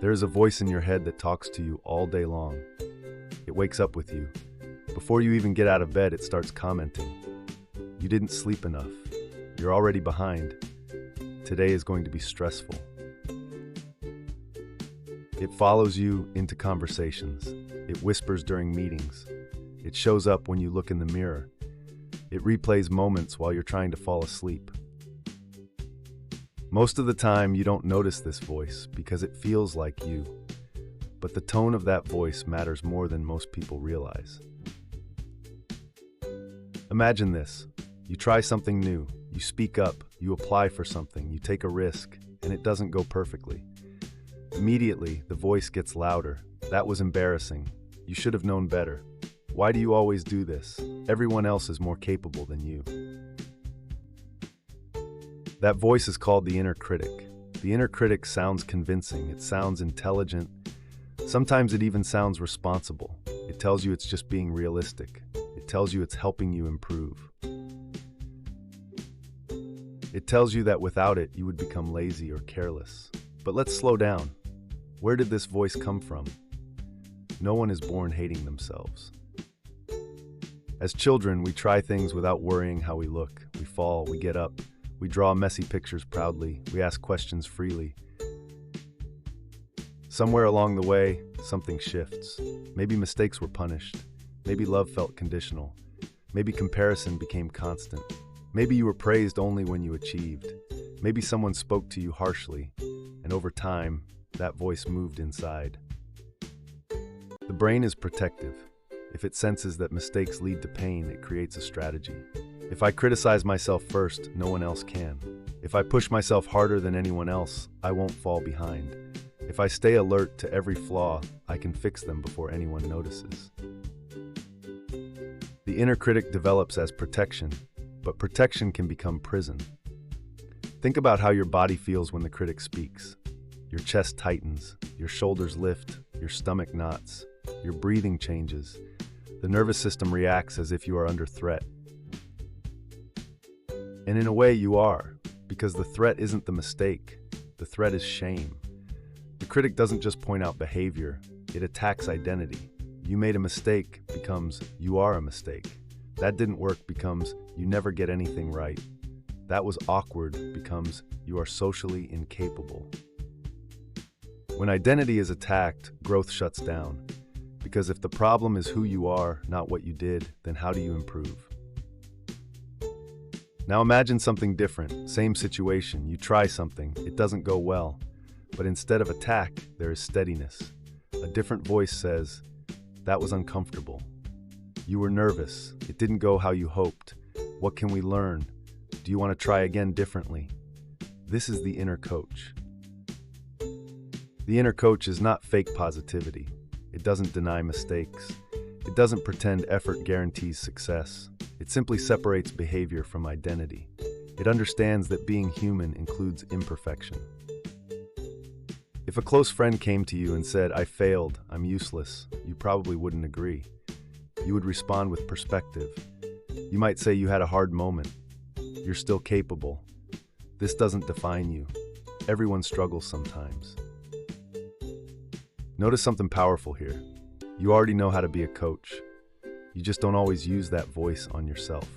There is a voice in your head that talks to you all day long. It wakes up with you. Before you even get out of bed, it starts commenting. You didn't sleep enough. You're already behind. Today is going to be stressful. It follows you into conversations. It whispers during meetings. It shows up when you look in the mirror. It replays moments while you're trying to fall asleep. Most of the time, you don't notice this voice because it feels like you. But the tone of that voice matters more than most people realize. Imagine this. You try something new. You speak up. You apply for something. You take a risk, and it doesn't go perfectly. Immediately, the voice gets louder. That was embarrassing. You should have known better. Why do you always do this? Everyone else is more capable than you. That voice is called the inner critic. The inner critic sounds convincing. It sounds intelligent. Sometimes it even sounds responsible. It tells you it's just being realistic. It tells you it's helping you improve. It tells you that without it, you would become lazy or careless. But let's slow down. Where did this voice come from? No one is born hating themselves. As children, we try things without worrying how we look. We fall, we get up. We draw messy pictures proudly. We ask questions freely. Somewhere along the way, something shifts. Maybe mistakes were punished. Maybe love felt conditional. Maybe comparison became constant. Maybe you were praised only when you achieved. Maybe someone spoke to you harshly. And over time, that voice moved inside. The brain is protective. If it senses that mistakes lead to pain, it creates a strategy. If I criticize myself first, no one else can. If I push myself harder than anyone else, I won't fall behind. If I stay alert to every flaw, I can fix them before anyone notices. The inner critic develops as protection, but protection can become prison. Think about how your body feels when the critic speaks. Your chest tightens, your shoulders lift, your stomach knots, your breathing changes. The nervous system reacts as if you are under threat. And in a way you are, because the threat isn't the mistake. The threat is shame. The critic doesn't just point out behavior, it attacks identity. You made a mistake becomes you are a mistake. That didn't work becomes you never get anything right. That was awkward becomes you are socially incapable. When identity is attacked, growth shuts down. Because if the problem is who you are, not what you did, then how do you improve? Now imagine something different, same situation, you try something, it doesn't go well. But instead of attack, there is steadiness. A different voice says, that was uncomfortable. You were nervous, it didn't go how you hoped. What can we learn? Do you want to try again differently? This is the inner coach. The inner coach is not fake positivity. It doesn't deny mistakes. It doesn't pretend effort guarantees success. It simply separates behavior from identity. It understands that being human includes imperfection. If a close friend came to you and said, I failed, I'm useless, you probably wouldn't agree. You would respond with perspective. You might say you had a hard moment. You're still capable. This doesn't define you. Everyone struggles sometimes. Notice something powerful here. You already know how to be a coach. You just don't always use that voice on yourself.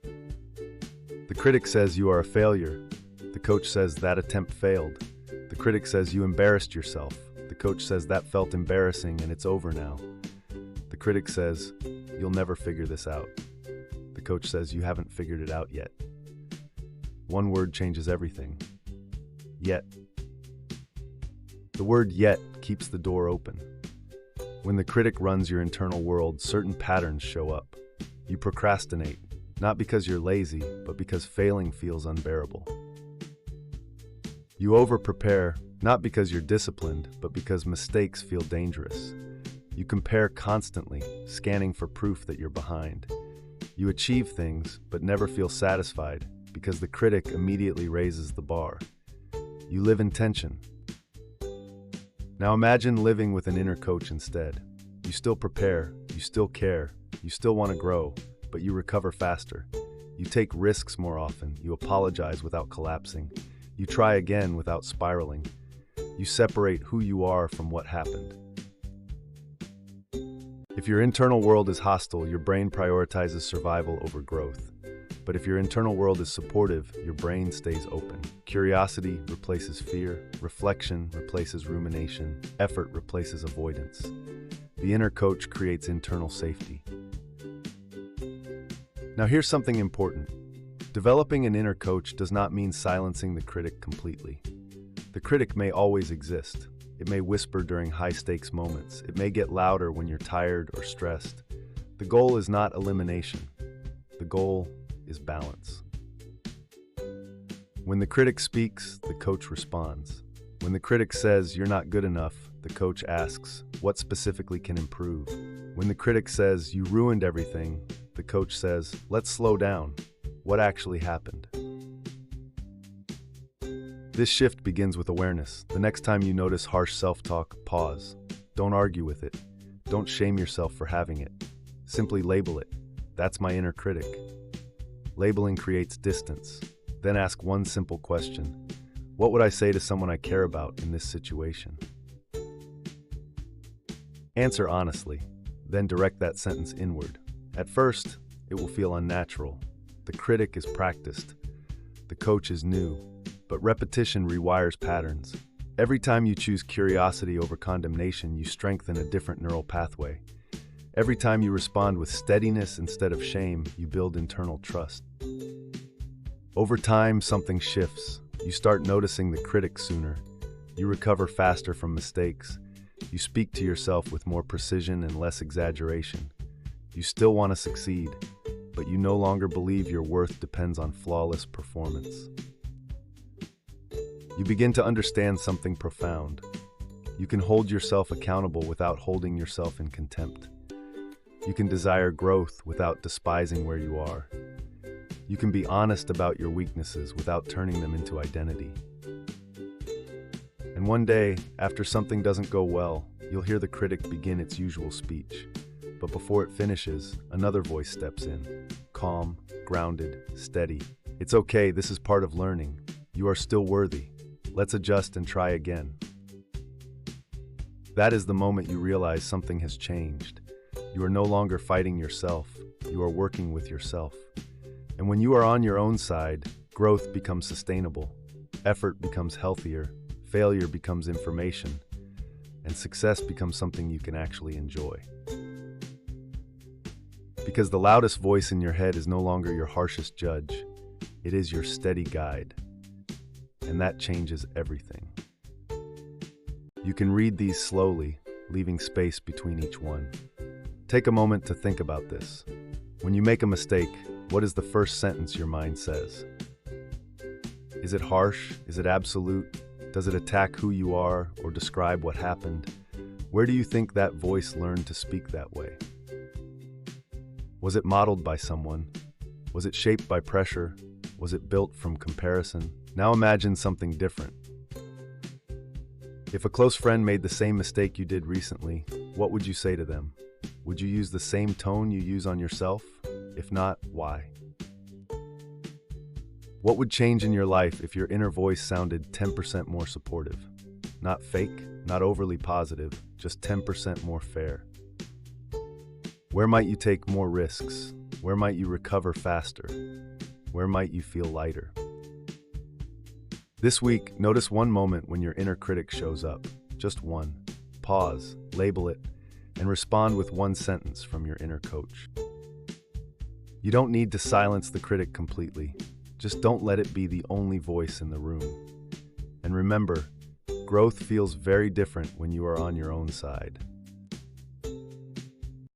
The critic says you are a failure. The coach says that attempt failed. The critic says you embarrassed yourself. The coach says that felt embarrassing and it's over now. The critic says you'll never figure this out. The coach says you haven't figured it out yet. One word changes everything. Yet. The word yet keeps the door open. When the critic runs your internal world, certain patterns show up. You procrastinate, not because you're lazy, but because failing feels unbearable. You over-prepare, not because you're disciplined, but because mistakes feel dangerous. You compare constantly, scanning for proof that you're behind. You achieve things, but never feel satisfied, because the critic immediately raises the bar. You live in tension. Now imagine living with an inner coach instead. You still prepare, you still care, you still want to grow, but you recover faster. You take risks more often, you apologize without collapsing. You try again without spiraling. You separate who you are from what happened. If your internal world is hostile, your brain prioritizes survival over growth. But if your internal world is supportive, your brain stays open. Curiosity replaces fear, reflection replaces rumination, effort replaces avoidance. The inner coach creates internal safety. Now here's something important. Developing an inner coach does not mean silencing the critic completely. The critic may always exist. It may whisper during high-stakes moments. It may get louder when you're tired or stressed. The goal is not elimination. The goal is balance. When the critic speaks, the coach responds. When the critic says, "You're not good enough," the coach asks, "What specifically can improve?" When the critic says, "You ruined everything," the coach says, "Let's slow down. What actually happened?" This shift begins with awareness. The next time you notice harsh self-talk, pause. Don't argue with it. Don't shame yourself for having it. Simply label it. That's my inner critic. Labeling creates distance. Then ask one simple question. What would I say to someone I care about in this situation? Answer honestly, then direct that sentence inward. At first, it will feel unnatural. The critic is practiced. The coach is new. But repetition rewires patterns. Every time you choose curiosity over condemnation, you strengthen a different neural pathway. Every time you respond with steadiness instead of shame, you build internal trust. Over time, something shifts. You start noticing the critic sooner. You recover faster from mistakes. You speak to yourself with more precision and less exaggeration. You still want to succeed, but you no longer believe your worth depends on flawless performance. You begin to understand something profound. You can hold yourself accountable without holding yourself in contempt. You can desire growth without despising where you are. You can be honest about your weaknesses without turning them into identity. And one day, after something doesn't go well, you'll hear the critic begin its usual speech. But before it finishes, another voice steps in. Calm, grounded, steady. It's okay, this is part of learning. You are still worthy. Let's adjust and try again. That is the moment you realize something has changed. You are no longer fighting yourself. You are working with yourself. And when you are on your own side, growth becomes sustainable. Effort becomes healthier. Failure becomes information. And success becomes something you can actually enjoy. Because the loudest voice in your head is no longer your harshest judge. It is your steady guide. And that changes everything. You can read these slowly, leaving space between each one. Take a moment to think about this. When you make a mistake, what is the first sentence your mind says? Is it harsh? Is it absolute? Does it attack who you are or describe what happened? Where do you think that voice learned to speak that way? Was it modeled by someone? Was it shaped by pressure? Was it built from comparison? Now imagine something different. If a close friend made the same mistake you did recently, what would you say to them? Would you use the same tone you use on yourself? If not, why? What would change in your life if your inner voice sounded 10% more supportive? Not fake, not overly positive, just 10% more fair. Where might you take more risks? Where might you recover faster? Where might you feel lighter? This week, notice one moment when your inner critic shows up. Just one. Pause, label it, and respond with one sentence from your inner coach. You don't need to silence the critic completely. Just don't let it be the only voice in the room. And remember, growth feels very different when you are on your own side.